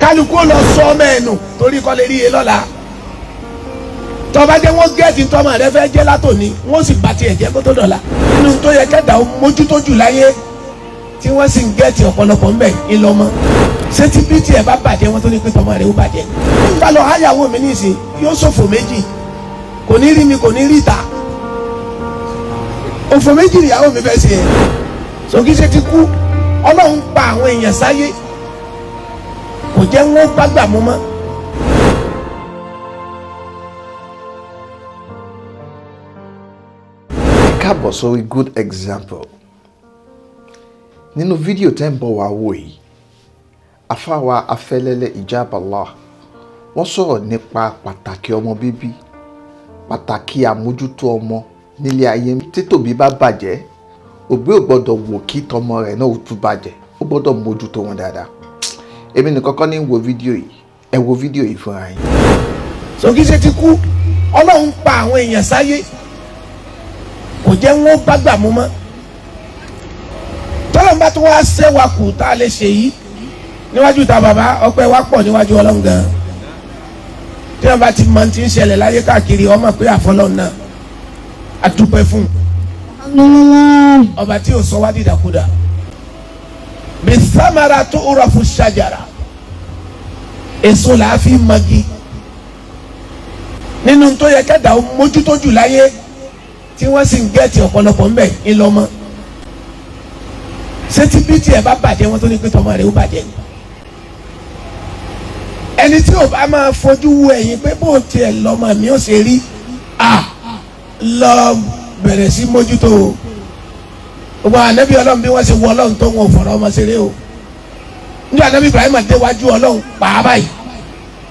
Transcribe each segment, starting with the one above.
kálukú lọ sọ mẹ́nu torí kọ́ lè rí e lọ́la tọ́ba jẹ́ wọ́n gẹ́ẹ̀tì tọ́mọ rẹ fẹ́ jẹ́ látòní wọ́n sì bá tiẹ̀ jẹ́ kó tó dọ̀la nínú tó yẹ kẹ́dà mójútó jù láyé tí wọ́n sì ń gẹ́ẹ̀tì ọ̀pọ̀lọpọ̀ ń bẹ̀ ńlọmọ ṣé tí bí tiẹ̀ bá bàjẹ́ wọ́n tó ní pé tọ́mọ rẹ ó bàjẹ́ nígbà lọ háyàwó mi nísìn yóò ṣòfò méjì kò ní rí mi kò ní rí ta òfò méjì ìyàwó mi fẹ́ ṣe yẹn sòkìṣe ti kú ọlọ́run pa àwọn èèyàn sáyé kò jẹ́ wọ́n gbàgbà mú mọ́. Káàbọ̀ sórí good example nínú fídíò tẹ́ ń bọ̀ wá wò yìí afáwa Afelele Ijabalahi wọ́n sọ̀rọ̀ nípa pàtàkì ọmọ bíbí pàtàkì àmójútó ọmọ nílé ayé títòbí bá bàjẹ́ òbí ò gbọ́dọ̀ wò kí tọmọ rẹ̀ náà ó tún bàjẹ́ ó gbọ́dọ̀ mójútó wọn dáadáa èmi nìkan kọ́ ní wo fídíò yìí ẹ wo fídíò yìí fúnra yín. sòkìṣe ti kú ọlọ́run pa àwọn èèyàn sáyé kò jẹ́ wọ́n gbàgbà mú mọ́ tọ́lọ́n bá tó wá ṣẹ́wà kù tá a lè ṣe yìí níwájú ta bàbá ọpẹ́ wa pọ̀ níwájú ọlọ́run gan tí wọ́n bá ti mọ ti ń ṣẹlẹ̀ láyé káàkiri ọmọ pé àfọlọ́run náà a dúpẹ́ fún ọba tí ò sọ wá dídàkudà bisamara tó rọ fún ṣàjàrà èso làá fi magi nínú tó yẹ kẹ́dà mójútó jù láyé tí wọ́n sì ń gẹ́ẹ̀tì ọ̀pọ̀lọpọ̀ ńbẹ̀ ńlọmọ ṣé tí bí tiẹ̀ bá bàjẹ́ wọ́n tó ní pé tọmọ rẹ̀ ó bàjẹ́ ni ẹni tí ò bá máa fojú wo ẹ̀yìn pé bó tiẹ̀ lọ́mọ mi ò ṣe rí lọ bẹ̀rẹ̀ sí mójútó o gbogbo ànábì ọlọ́run bí wọ́n ṣe wọ ọlọ́run tó wọn ò fọ̀rọ̀ ọmọ ṣeré o níjọ́ ànábì Ibrahim déwájú ọlọ́run pàápàá yìí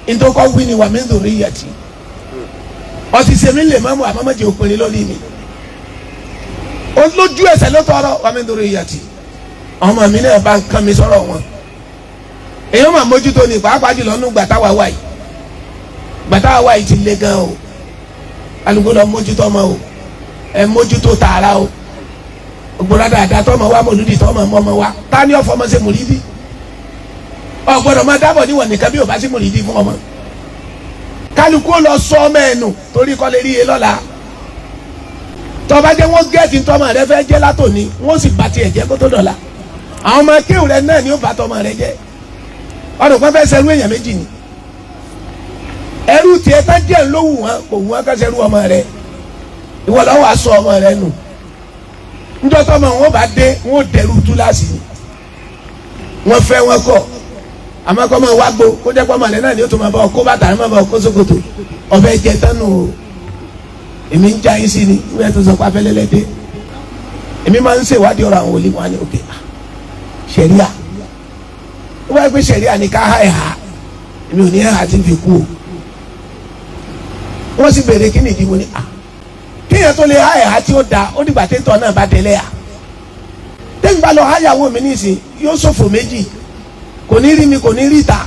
nítorí kọ́ wí ni wà mí ń dòrí ìyàtì ọtí sèmi lè mọ́mú àmọ́mọ́jì òpinrin lórí mi olójú ẹsẹ̀ ló tọrọ wà mí ń dòrí ìyàtì ọmọ mi náà bá ń kán mi sọ̀rọ̀ wọn èyí máa mójútó ni pàápàá jùlọ nínú gbàtàwá wáyì ti le gan o alùpùpù lọ mójútó ọmọ o ẹ mójútó tààrà o ògbóná dáadáa tọmọ wa mọlúdi tọmọ mọmọ wa ta ni ọfọ ọmọ ṣe mọlídì ọgbọ́dọ̀ máa dábọ̀ níwọ̀n nìkan bí o bá ṣe mọlídì fún ọmọ kálukú lọ sọ ọmọ ẹnu torí kọ́ lè rí e lọ́la tọba jẹ́ wọ́n gẹ́ẹ̀tì tọmọ rẹ fẹ́ jẹ́ látòní wọ́n sì bá tiẹ̀ jẹ́ kó tó dọ̀la àwọn ọmọ kéwù rẹ náà ni ó bá tọmọ rẹ jẹ́ ọdún kan fẹ́ sẹ́rú èèyàn méjì ni ẹrú tiẹ̀ tá jẹ́ ńlówù wọn kò wù wọn ká sẹ́rú ọmọ rẹ ìwọ lọ́wọ́ aṣọ ọmọ rẹ nù njọ́ tọmọ wọn bá dé wọn ò dẹrù túláàsì ni wọn fẹ́ wọn kọ̀ àmọ́ kọ́ máa wá gbó kó jẹ́ pọ́ màlẹ́ náà ni ó tún máa bá ọ kó bàtà ní máa bá ọ kó ṣòkòtò ọ̀fẹ́ jẹ tánu o èmi ń já yín sí ni wíwẹ́ tó sọ pé Afelele dé èmi máa ń ṣèwádìí ọ̀rọ̀ àwọn olùwà ní òkè ṣẹ̀ríà ó wáyé pé ṣẹ̀ríà ní ká há ẹ̀há èmi ò ní ẹ̀há tí ń fi kú o wọ́n sì béèrè kí nìdí mo ní kíyàn tó lè há ẹ̀há tí ó da ó dìgbà téńtọ̀ náà bá tẹ̀lé à tẹ́mi bá lọ háyàwó mi nísìn yóò ṣòfò méjì kò ní rí mi kò ní rí ta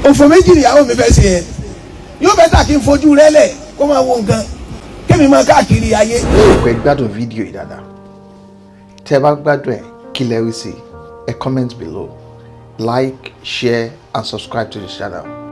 òfò méjì ìyàwó mi fẹ́ ṣe yẹn yóò bẹ́ tà kí n fojú rẹ lẹ̀ kó máa wo nǹkan kémi máa káàkiri ayé. ẹ gbádùn fídíò yìí dáadáa tẹ́ bá gbádùn ẹ kí lẹ rí sí ẹ comment below like share and subscribe to the channel.